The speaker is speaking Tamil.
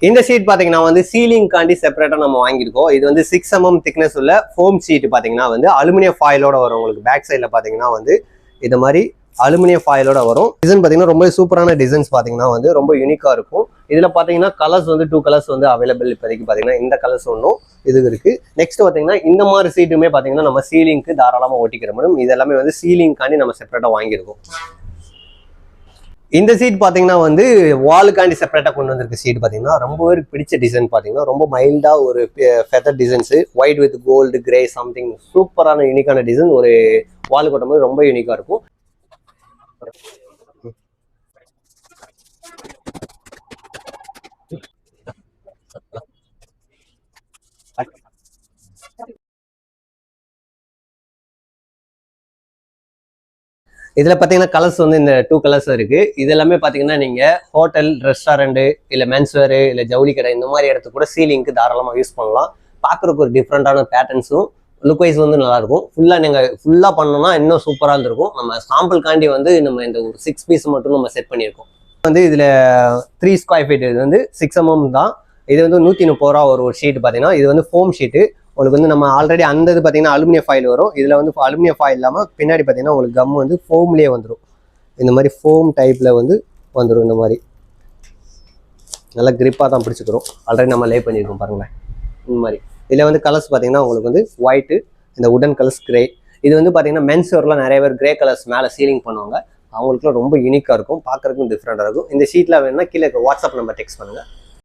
இந்த ஷீட் பாத்தீங்கன்னா வந்து சீலிங் காண்டி செப்பரேட்டா நம்ம வாங்கியிருக்கோம். இது வந்து 6 mm திக்னஸ் உள்ள ஃபோம் ஷீட் பாத்தீங்கன்னா வந்து அலுமினியம் ஃபாயிலோட வரும். உங்களுக்கு பேக் சைட்ல பாத்தீங்கன்னா வந்து இது மாதிரி அலுமினியம் ஃபாயிலோட வரும். டிசைன் பாத்தீங்கன்னா ரொம்ப சூப்பரான டிசைன்ஸ் பாத்தீங்கன்னா வந்து ரொம்ப யூனிக்கா இருக்கும். இதுல பாத்தீங்கன்னா கலர்ஸ் வந்து 2 கலர்ஸ் வந்து அவைலபிள் இப்போதைக்கு பாத்தீங்கன்னா இந்த கலர்ஸ் ஒன்றும் இது இருக்கு. நெக்ஸ்ட் பாத்தீங்கன்னா இந்த மாதிரி சீட்டுமே பாத்தீங்கன்னா நம்ம சீலிங்க்கு தாராளமா ஓட்டிக்கிற முடியும். இது எல்லாமே வந்து சீலிங் காண்டி நம்ம செப்பரேட்டா வாங்கியிருக்கோம். இந்த சீட் பாத்தீங்கன்னா வந்து வாலுக்காண்டி செப்பரேட்டா கொண்டு வந்திருக்க சீட் பாத்தீங்கன்னா ரொம்ப பேருக்கு பிடிச்ச டிசைன் பாத்தீங்கன்னா ரொம்ப மைல்டா ஒரு feather designs white with gold grey something சூப்பரான யூனிக்கான டிசைன். ஒரு வால் கொட்டும் போது ரொம்ப யூனிக்கா இருக்கும். இதுல பாத்தீங்கன்னா கலர்ஸ் வந்து இந்த 2 கலர்ஸ் இருக்கு. இது எல்லாமே பாத்தீங்கன்னா நீங்க ஹோட்டல், ரெஸ்டாரண்ட், இல்ல மென்ஸ்வேர், இல்ல ஜவுளி கடை இந்த மாதிரி இடத்துக்கு கூட சீலிங்க்கு தாராளமா யூஸ் பண்ணலாம். பாக்குறதுக்கு ஒரு டிஃப்ரெண்டான பேட்டர்ன்ஸும் லுக் வைஸ் வந்து நல்லா இருக்கும். நீங்க ஃபுல்லா பண்ணோம்னா இன்னும் சூப்பரா இருந்திருக்கும். நம்ம சாம்பிள் காண்டி வந்து நம்ம இந்த ஒரு 6 பீஸ் மட்டும் நம்ம செட் பண்ணியிருக்கோம். வந்து இதுல 3 ஸ்கொயர் ஃபீட் இது வந்து 6 mm தான். இது வந்து 130 ரூபா ஒரு ஷீட் பாத்தீங்கன்னா இது வந்து ஃபோம் ஷீட்டு. உங்களுக்கு வந்து நம்ம ஆல்ரெடி அந்த இது பார்த்தீங்கன்னா அலுமினியம் ஃபாயில் வரும். இதில் வந்து அலுமினியம் ஃபாயில் இல்லாமல் பின்னாடி பார்த்தீங்கன்னா உங்களுக்கு கம் வந்து ஃபோம்லேயே வந்துடும். இந்த மாதிரி ஃபோம் டைப்பில் வந்து வந்துடும். இந்த மாதிரி நல்லா கிரிப்பாக தான் பிடிச்சிக்கிறோம். ஆல்ரெடி நம்ம லே பண்ணியிருக்கோம் பாருங்களேன். இந்த மாதிரி இதில் வந்து கலர்ஸ் பார்த்தீங்கன்னா உங்களுக்கு வந்து ஒயிட்டு, இந்த உடன் கலர்ஸ் கிரே. இது வந்து பார்த்தீங்கன்னா மென்ஸ் வேர்லாம் நிறைய பேர் கிரே கலர்ஸ் மேலே சீலிங் பண்ணுவாங்க. அவங்களுக்குலாம் ரொம்ப யூனிக்காக இருக்கும். பார்க்குறதுக்கும் டிஃப்ரெண்டாக இருக்கும். இந்த ஷீட்டில் வேணும்னா கீழே வாட்ஸ்அப் நம்பர் டெக்ஸ்ட் பண்ணுங்கள்.